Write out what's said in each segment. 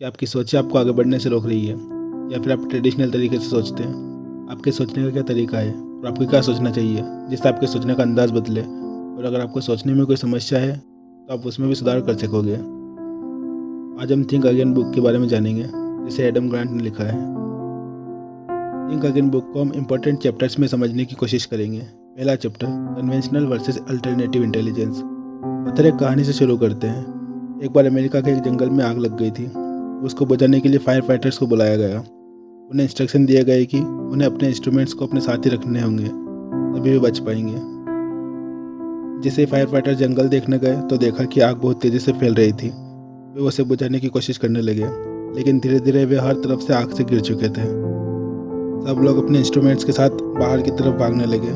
कि आपकी सोचें आपको आगे बढ़ने से रोक रही है, या फिर आप ट्रेडिशनल तरीके से सोचते हैं? आपके सोचने का क्या तरीका है और आपको क्या सोचना चाहिए जिससे आपके सोचने का अंदाज बदले? और अगर आपको सोचने में कोई समस्या है तो आप उसमें भी सुधार कर सकोगे। आज हम थिंक अगेन बुक के बारे में जानेंगे, जिसे एडम ग्रांट ने लिखा है। थिंक अगेन बुक को हम इम्पोर्टेंट चैप्टर्स में समझने की कोशिश करेंगे। पहला chapter, conventional versus alternative intelligence. Author एक कहानी से शुरू करते हैं। एक बार अमेरिका के एक जंगल में आग लग गई थी। उसको बुझाने के लिए फायर फाइटर्स को बुलाया गया। उन्हें इंस्ट्रक्शन दिए गए कि उन्हें अपने इंस्ट्रूमेंट्स को अपने साथ ही रखने होंगे, तभी वे बच पाएंगे। जैसे फायर फाइटर जंगल देखने गए तो देखा कि आग बहुत तेज़ी से फैल रही थी। वे उसे बुझाने की कोशिश करने लगे, लेकिन धीरे धीरे वे हर तरफ से आग से घिर चुके थे। सब लोग अपने इंस्ट्रूमेंट्स के साथ बाहर की तरफ भागने लगे,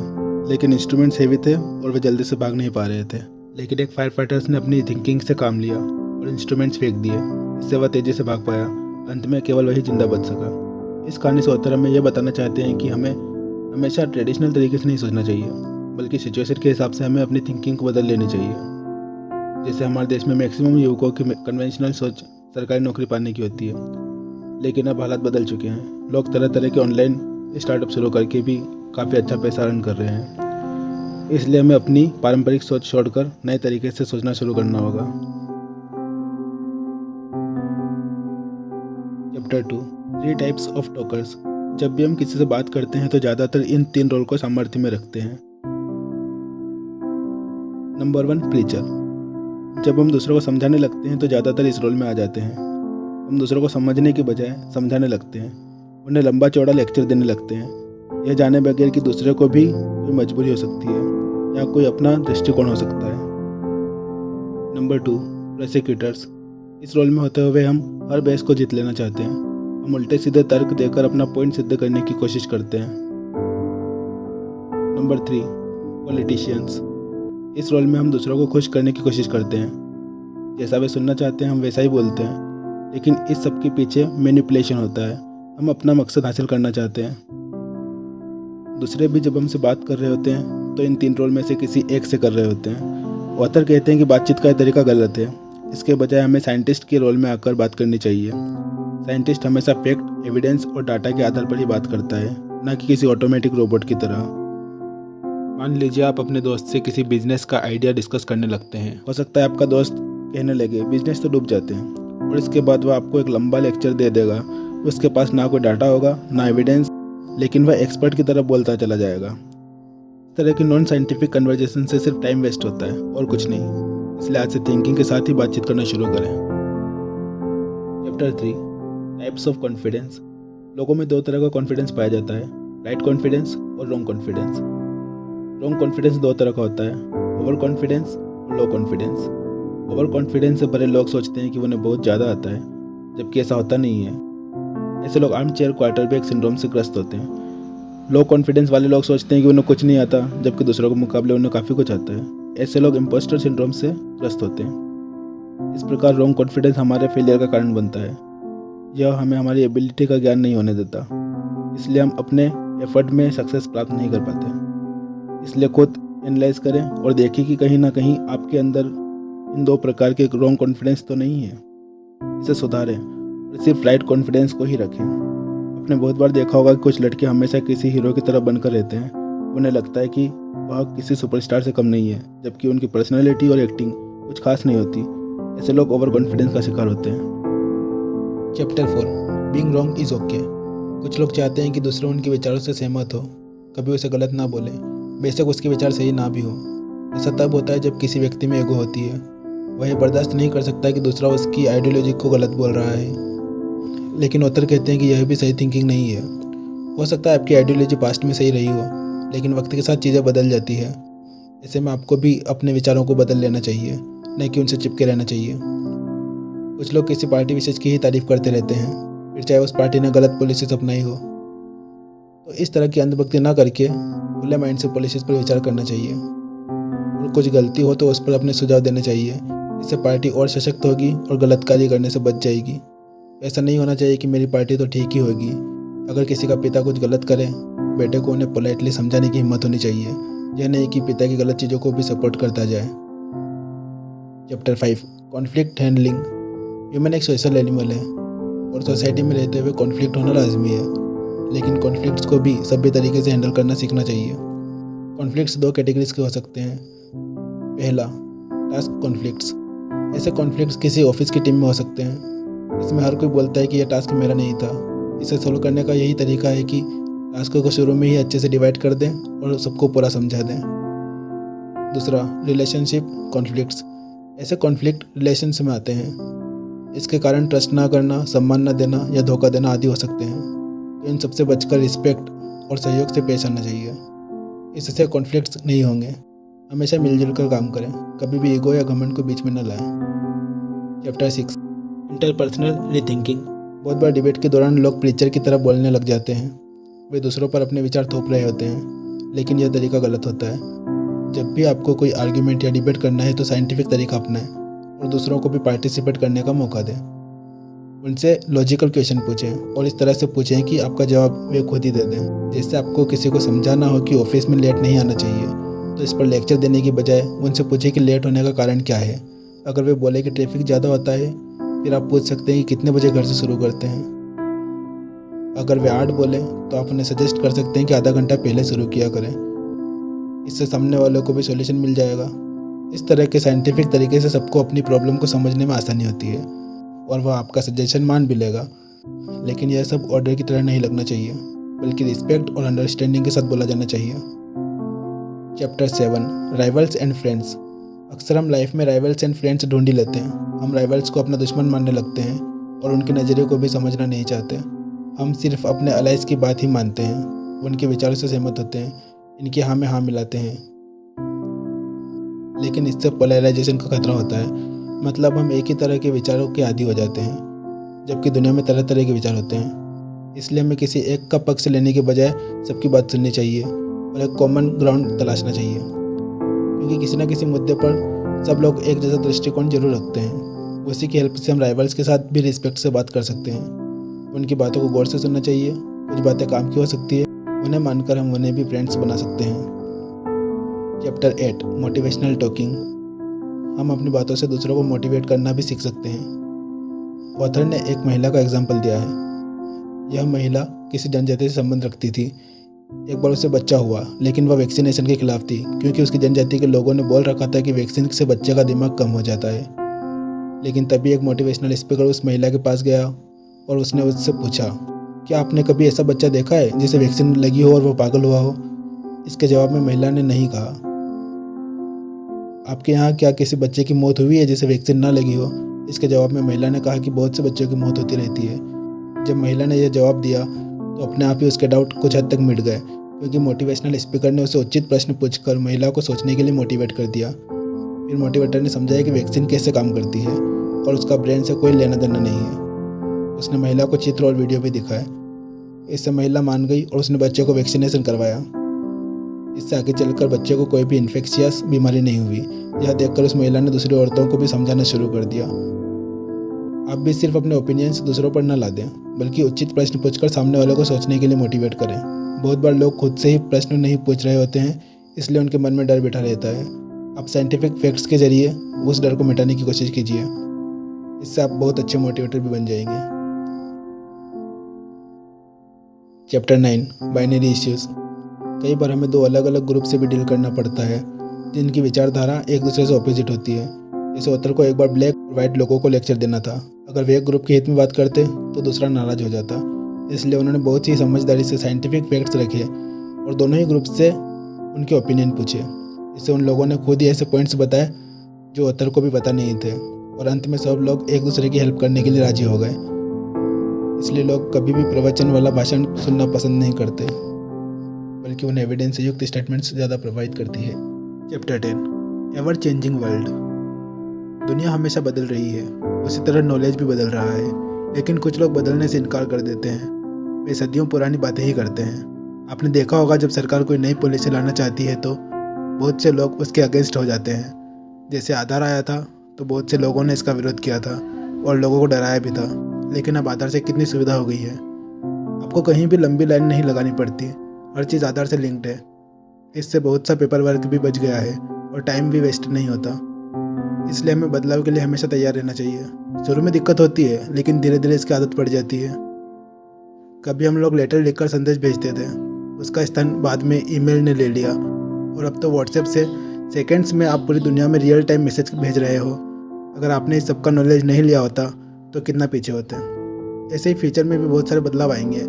लेकिन इंस्ट्रूमेंट्स हेवी थे और वे जल्दी से भाग नहीं पा रहे थे। लेकिन एक फायर फाइटर्स ने अपनी थिंकिंग से काम लिया और इंस्ट्रूमेंट्स फेंक दिए। इससे वह तेज़ी से भाग पाया। अंत में केवल वही जिंदा बच सका। इस कहानी से ऑथर हमें यह बताना चाहते हैं कि हमें हमेशा ट्रेडिशनल तरीके से नहीं सोचना चाहिए, बल्कि सिचुएशन के हिसाब से हमें अपनी थिंकिंग को बदल लेनी चाहिए। जैसे हमारे देश में मैक्सिमम युवकों की कन्वेंशनल सोच सरकारी नौकरी पाने की होती है, लेकिन अब हालात बदल चुके हैं। लोग तरह तरह के ऑनलाइन स्टार्टअप शुरू करके भी काफ़ी अच्छा पैसा अर्न कर रहे हैं। इसलिए हमें अपनी पारंपरिक सोच छोड़कर नए तरीके से सोचना शुरू करना होगा। Chapter 2, 3 types of talkers. जब भी हम किसी से बात करते हैं तो ज़्यादातर इन 3 रोल को सामर्थ्य में रखते हैं। Number 1, preacher. जब हम दूसरों को समझाने लगते हैं तो ज़्यादातर इस रोल में आ जाते हैं। हम दूसरों को समझने के बजाय समझाने लगते हैं। उन्हें लंबा चौड़ा लेक्चर देने लगते हैं, यह जाने बगैर कि दूसरे को भी कोई मजबूरी हो सकती है या कोई अपना दृष्टिकोण हो सकता है। Number 2, prosecutors. इस रोल में होते हुए हम हर बहस को जीत लेना चाहते हैं। हम उल्टे सीधे तर्क देकर अपना पॉइंट सिद्ध करने की कोशिश करते हैं। Number 3, politicians. इस रोल में हम दूसरों को खुश करने की कोशिश करते हैं। जैसा वे सुनना चाहते हैं हम वैसा ही बोलते हैं, लेकिन इस सब के पीछे मैनिपुलेशन होता है। हम अपना मकसद हासिल करना चाहते हैं। दूसरे भी जब हमसे बात कर रहे होते हैं तो इन 3 रोल में से किसी एक से कर रहे होते हैं। ऑथर कहते हैं कि बातचीत का तरीका गलत है। इसके बजाय हमें साइंटिस्ट के रोल में आकर बात करनी चाहिए। साइंटिस्ट हमेशा फैक्ट, एविडेंस और डाटा के आधार पर ही बात करता है, न कि किसी ऑटोमेटिक रोबोट की तरह। मान लीजिए आप अपने दोस्त से किसी बिजनेस का आइडिया डिस्कस करने लगते हैं। हो सकता है आपका दोस्त कहने लगे बिजनेस तो डूब जाते हैं, और इसके बाद वह आपको एक लंबा लेक्चर दे देगा। उसके पास ना कोई डाटा होगा ना एविडेंस, लेकिन वह एक्सपर्ट की तरह बोलता चला जाएगा। इस तरह की नॉन साइंटिफिक कन्वर्जेशन से सिर्फ टाइम वेस्ट होता है और कुछ नहीं। इसलिए आज से थिंकिंग के साथ ही बातचीत करना शुरू करें। Chapter 3, types of confidence. लोगों में 2 तरह का कॉन्फिडेंस पाया जाता है, राइट कॉन्फिडेंस और रॉन्ग कॉन्फिडेंस। रॉन्ग कॉन्फिडेंस 2 तरह का होता है, ओवर कॉन्फिडेंस और लो कॉन्फिडेंस। ओवर कॉन्फिडेंस से भरे लोग सोचते हैं कि उन्हें बहुत ज़्यादा आता है, जबकि ऐसा होता नहीं है। ऐसे लोग आर्म चेयर क्वार्टरबैक सिंड्रोम से ग्रस्त होते हैं। लो कॉन्फिडेंस वाले लोग सोचते हैं कि उन्हें कुछ नहीं आता, जबकि दूसरों के मुकाबले उन्हें काफ़ी कुछ आता है। ऐसे लोग इम्पोस्टर सिंड्रोम से ग्रस्त होते हैं। इस प्रकार रॉन्ग कॉन्फिडेंस हमारे फेलियर का कारण बनता है। यह हमें हमारी एबिलिटी का ज्ञान नहीं होने देता, इसलिए हम अपने एफर्ट में सक्सेस प्राप्त नहीं कर पाते। इसलिए खुद एनालाइज करें और देखें कि कहीं ना कहीं आपके अंदर इन 2 प्रकार के रॉन्ग कॉन्फिडेंस तो नहीं है। इसे सुधारें और सिर्फ राइट कॉन्फिडेंस को ही रखें। आपने बहुत बार देखा होगा कि कुछ लड़के हमेशा किसी हीरो की तरह बनकर रहते हैं। उन्हें लगता है कि वह किसी सुपरस्टार से कम नहीं है, जबकि उनकी पर्सनैलिटी और एक्टिंग कुछ खास नहीं होती। ऐसे लोग ओवर कॉन्फिडेंस का शिकार होते हैं। Chapter 4, being wrong is okay. कुछ लोग चाहते हैं कि दूसरे उनके विचारों से सहमत हो, कभी उसे गलत ना बोले, बेशक उसके विचार सही ना भी हो। ऐसा तब होता है जब किसी व्यक्ति में ईगो होती है। वह ये बर्दाश्त नहीं कर सकता कि दूसरा उसकी आइडियोलॉजी को गलत बोल रहा है। लेकिन ऑथर कहते हैं कि यह भी सही थिंकिंग नहीं है। हो सकता है आपकी आइडियोलॉजी पास्ट में सही रही हो, लेकिन वक्त के साथ चीज़ें बदल जाती है। ऐसे में आपको भी अपने विचारों को बदल लेना चाहिए, न कि उनसे चिपके रहना चाहिए। कुछ लोग किसी पार्टी विशेष की ही तारीफ करते रहते हैं, फिर चाहे उस पार्टी ने गलत पॉलिसीज अपनाई हो। तो इस तरह की अंधभक्ति ना करके खुले माइंड से पॉलिसीज पर विचार करना चाहिए, और कुछ गलती हो तो उस पर अपने सुझाव देने चाहिए। इससे पार्टी और सशक्त होगी और गलत कार्य करने से बच जाएगी। ऐसा नहीं होना चाहिए कि मेरी पार्टी तो ठीक ही होगी। अगर किसी का पिता कुछ गलत करे, बेटे को उन्हें पोलाइटली समझाने की हिम्मत होनी चाहिए, यह नहीं कि पिता की गलत चीज़ों को भी सपोर्ट करता जाए। Chapter 5, conflict handling. ह्यूमन एक सोशल एनिमल है। और सोसाइटी में रहते हुए कॉन्फ्लिक्ट होना लाजमी है, लेकिन कॉन्फ्लिक्ट्स को भी सभ्य तरीके से हैंडल करना सीखना चाहिए। कॉन्फ्लिक्ट्स 2 कैटेगरीज के हो सकते हैं। पहला, टास्क कॉन्फ्लिक्ट्स। ऐसे कॉन्फ्लिक्ट्स किसी ऑफिस की टीम में हो सकते हैं। इसमें हर कोई बोलता है कि यह टास्क मेरा नहीं था। इसे सोल्व करने का यही तरीका है कि टास्क को शुरू में ही अच्छे से डिवाइड कर दें और सबको पूरा समझा दें। दूसरा, रिलेशनशिप कॉन्फ्लिक्ट्स। ऐसे कॉन्फ्लिक्ट रिलेशंस में आते हैं। इसके कारण ट्रस्ट ना करना, सम्मान ना देना या धोखा देना आदि हो सकते हैं। तो इन सबसे बचकर रिस्पेक्ट और सहयोग से पेश आना चाहिए। इससे कॉन्फ्लिक्ट्स नहीं होंगे। हमेशा मिलजुल कर काम करें, कभी भी ईगो या घमंड को बीच में न लाएं। Chapter 6, interpersonal rethinking. बहुत बार डिबेट के दौरान लोग प्रीचर की तरह बोलने लग जाते हैं। वे दूसरों पर अपने विचार थोप रहे होते हैं, लेकिन यह तरीका गलत होता है। जब भी आपको कोई आर्ग्यूमेंट या डिबेट करना है तो साइंटिफिक तरीका अपनाएं और दूसरों को भी पार्टिसिपेट करने का मौका दें। उनसे लॉजिकल क्वेश्चन पूछें और इस तरह से पूछें कि आपका जवाब वे खुद ही दे दें। जैसे आपको किसी को समझाना हो कि ऑफिस में लेट नहीं आना चाहिए, तो इस पर लेक्चर देने की बजाय उनसे पूछें कि लेट होने का कारण क्या है। अगर वे बोले कि ट्रैफिक ज़्यादा होता है, फिर आप पूछ सकते हैं कि कितने बजे घर से शुरू करते हैं। अगर वे 8 बोले तो आप उन्हें सजेस्ट कर सकते हैं कि आधा घंटा पहले शुरू किया करें। इससे सामने वालों को भी सॉल्यूशन मिल जाएगा। इस तरह के साइंटिफिक तरीके से सबको अपनी प्रॉब्लम को समझने में आसानी होती है और वह आपका सजेशन मान भी लेगा। लेकिन यह सब ऑर्डर की तरह नहीं लगना चाहिए, बल्कि रिस्पेक्ट और अंडरस्टैंडिंग के साथ बोला जाना चाहिए। Chapter 7, rivals and friends. अक्सर हम लाइफ में राइवल्स एंड फ्रेंड्स ढूंढ ही लेते हैं। हम राइवल्स को अपना दुश्मन मानने लगते हैं और उनके नज़रिए को भी समझना नहीं चाहते। हम सिर्फ अपने अलाइज की बात ही मानते हैं, उनके विचारों से सहमत होते हैं, इनके हाँ में हाँ मिलाते हैं। लेकिन इससे पोलराइजेशन का खतरा होता है। मतलब हम एक ही तरह के विचारों के आदी हो जाते हैं, जबकि दुनिया में तरह तरह के विचार होते हैं। इसलिए हमें किसी एक का पक्ष लेने के बजाय सबकी बात सुननी चाहिए और एक कॉमन ग्राउंड तलाशना चाहिए, क्योंकि किसी न किसी मुद्दे पर सब लोग एक जैसा दृष्टिकोण जरूर रखते हैं। उसी की हेल्प से हम राइवल्स के साथ भी रिस्पेक्ट से बात कर सकते हैं। उनकी बातों को गौर से सुनना चाहिए। कुछ बातें काम की हो सकती है, उन्हें मानकर हम उन्हें भी फ्रेंड्स बना सकते हैं। Chapter 8, motivational talking. हम अपनी बातों से दूसरों को मोटिवेट करना भी सीख सकते हैं। ऑथर ने एक महिला का एग्जाम्पल दिया है। यह महिला किसी जनजाति से संबंध रखती थी। एक बार उसे बच्चा हुआ, लेकिन वह वैक्सीनेशन के खिलाफ थी, क्योंकि उसकी जनजाति के लोगों ने बोल रखा था कि वैक्सीन से बच्चे का दिमाग कम हो जाता है। लेकिन तभी एक मोटिवेशनल स्पीकर उस महिला के पास गया और उसने उससे पूछा, क्या आपने कभी ऐसा बच्चा देखा है जिसे वैक्सीन लगी हो और वह पागल हुआ हो? इसके जवाब में महिला ने नहीं कहा। आपके यहाँ क्या किसी बच्चे की मौत हुई है जिसे वैक्सीन ना लगी हो? इसके जवाब में महिला ने कहा कि बहुत से बच्चों की मौत होती रहती है। जब महिला ने यह जवाब दिया तो अपने आप ही उसके डाउट कुछ हद तक मिट गए, क्योंकि मोटिवेशनल स्पीकर ने उसे उचित प्रश्न पूछकर महिला को सोचने के लिए मोटिवेट कर दिया। फिर मोटिवेटर ने समझाया कि वैक्सीन कैसे काम करती है और उसका ब्रेन से कोई लेना देना नहीं है। उसने महिला को चित्र और वीडियो भी दिखाए। इससे महिला मान गई और उसने बच्चे को वैक्सीनेशन करवाया। इससे आगे चलकर बच्चे को कोई भी इन्फेक्शियस बीमारी नहीं हुई। यह देखकर उस महिला ने दूसरी औरतों को भी समझाना शुरू कर दिया। आप भी सिर्फ अपने ओपिनियंस दूसरों पर न ला दें, बल्कि उचित प्रश्न पूछकर सामने वालों को सोचने के लिए मोटिवेट करें। बहुत बार लोग खुद से ही प्रश्न नहीं पूछ रहे होते हैं, इसलिए उनके मन में डर बैठा रहता है। आप साइंटिफिक फैक्ट्स के जरिए उस डर को मिटाने की कोशिश कीजिए। इससे आप बहुत अच्छे मोटिवेटर भी बन जाएंगे। Chapter 9, binary issues. कई बार हमें 2 अलग अलग ग्रुप से भी डील करना पड़ता है, जिनकी विचारधारा एक दूसरे से ऑपोजिट होती है। जैसे ऑथर को एक बार ब्लैक और वाइट लोगों को लेक्चर देना था। अगर वे एक ग्रुप के हित में बात करते तो दूसरा नाराज हो जाता। इसलिए उन्होंने बहुत ही समझदारी से साइंटिफिक फैक्ट्स रखे और दोनों ही ग्रुप से उनके ओपिनियन पूछे। इससे उन लोगों ने खुद ही ऐसे पॉइंट्स बताए जो ऑथर को भी पता नहीं थे, और अंत में सब लोग एक दूसरे की हेल्प करने के लिए राजी हो गए। इसलिए लोग कभी भी प्रवचन वाला भाषण सुनना पसंद नहीं करते, बल्कि उन्हें एविडेंस से युक्त स्टेटमेंट्स ज़्यादा प्रभावित करती है। Chapter 10, ever changing world. दुनिया हमेशा बदल रही है, उसी तरह नॉलेज भी बदल रहा है, लेकिन कुछ लोग बदलने से इनकार कर देते हैं। वे सदियों पुरानी बातें ही करते हैं। आपने देखा होगा, जब सरकार कोई नई पॉलिसी लाना चाहती है तो बहुत से लोग उसके अगेंस्ट हो जाते हैं। जैसे आधार आया था तो बहुत से लोगों ने इसका विरोध किया था और लोगों को डराया भी था। लेकिन अब आधार से कितनी सुविधा हो गई है। आपको कहीं भी लंबी लाइन नहीं लगानी पड़ती, हर चीज़ आधार से लिंक्ड है। इससे बहुत सा पेपर वर्क भी बच गया है और टाइम भी वेस्ट नहीं होता। इसलिए हमें बदलाव के लिए हमेशा तैयार रहना चाहिए। शुरू में दिक्कत होती है, लेकिन धीरे धीरे इसकी आदत पड़ जाती है। कभी हम लोग लेटर लिखकर संदेश भेजते थे, उसका स्थान बाद में ईमेल ने ले लिया, और अब तो व्हाट्सएप से सेकंड्स में आप पूरी दुनिया में रियल टाइम मैसेज भेज रहे हो। अगर आपने इस सबका नॉलेज नहीं लिया होता तो कितना पीछे होते। ऐसे ही फ्यूचर में भी बहुत सारे बदलाव आएंगे।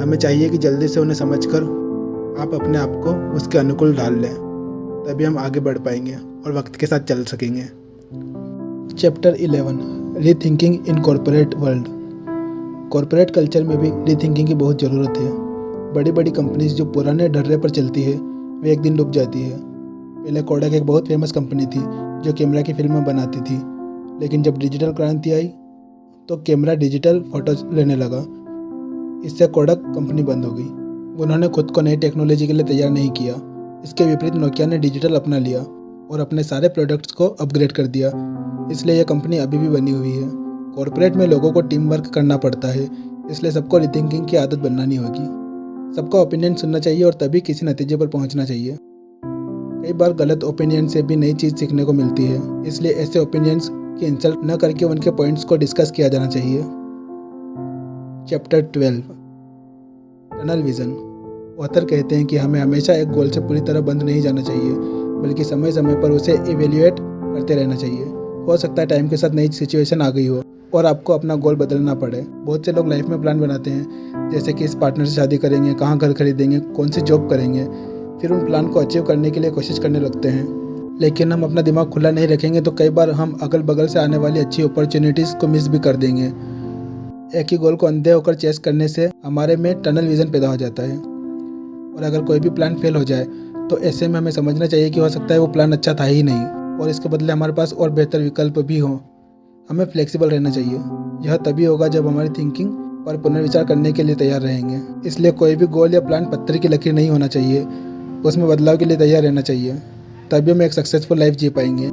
हमें चाहिए कि जल्दी से उन्हें समझकर आप अपने आप को उसके अनुकूल ढाल लें, तभी हम आगे बढ़ पाएंगे और वक्त के साथ चल सकेंगे। Chapter 11, rethinking in corporate world. Corporate culture में भी रीथिंकिंग की बहुत ज़रूरत है। बड़ी बड़ी कंपनीज जो पुराने ढर्रे पर चलती है वे एक दिन डूब जाती है। पहले कोडक एक बहुत फेमस कंपनी थी जो कैमरा की फिल्में बनाती थी, लेकिन जब डिजिटल क्रांति आई तो कैमरा डिजिटल फोटोज लेने लगा। इससे कोडक कंपनी बंद हो गई। उन्होंने खुद को नई टेक्नोलॉजी के लिए तैयार नहीं किया। इसके विपरीत नोकिया ने डिजिटल अपना लिया और अपने सारे प्रोडक्ट्स को अपग्रेड कर दिया। इसलिए यह कंपनी अभी भी बनी हुई है। कॉर्पोरेट में लोगों को टीम वर्क करना पड़ता है, इसलिए सबको रीथिंकिंग की आदत बनानी होगी। सबका ओपिनियन सुनना चाहिए और तभी किसी नतीजे पर पहुंचना चाहिए। कई बार गलत ओपिनियन से भी नई चीज़ सीखने को मिलती है, इसलिए ऐसे ओपिनियंस की इंसल्ट न करके उनके पॉइंट्स को डिस्कस किया जाना चाहिए। Chapter 12, tunnel vision. ऑथर कहते हैं कि हमें हमेशा एक गोल से पूरी तरह बंद नहीं जाना चाहिए, बल्कि समय समय पर उसे इवेल्युएट करते रहना चाहिए। हो सकता है टाइम के साथ नई सिचुएशन आ गई हो और आपको अपना गोल बदलना पड़े। बहुत से लोग लाइफ में प्लान बनाते हैं, जैसे कि इस पार्टनर से शादी करेंगे, कहाँ घर खरीदेंगे, कौन सी जॉब करेंगे। फिर उन प्लान को अचीव करने के लिए कोशिश करने लगते हैं, लेकिन हम अपना दिमाग खुला नहीं रखेंगे तो कई बार हम अगल बगल से आने वाली अच्छी अपॉर्चुनिटीज़ को मिस भी कर देंगे। एक ही गोल को अंधे होकर चेस करने से हमारे में टनल विज़न पैदा हो जाता है, और अगर कोई भी प्लान फेल हो जाए तो ऐसे में हमें समझना चाहिए कि हो सकता है वो प्लान अच्छा था ही नहीं और इसके बदले हमारे पास और बेहतर विकल्प भी हों। हमें फ्लेक्सिबल रहना चाहिए। यह तभी होगा जब हमारी थिंकिंग पर पुनर्विचार करने के लिए तैयार रहेंगे। इसलिए कोई भी गोल या प्लान पत्थर की लकीर नहीं होना चाहिए, उसमें बदलाव के लिए तैयार रहना चाहिए, तभी हम एक सक्सेसफुल लाइफ जी पाएंगे।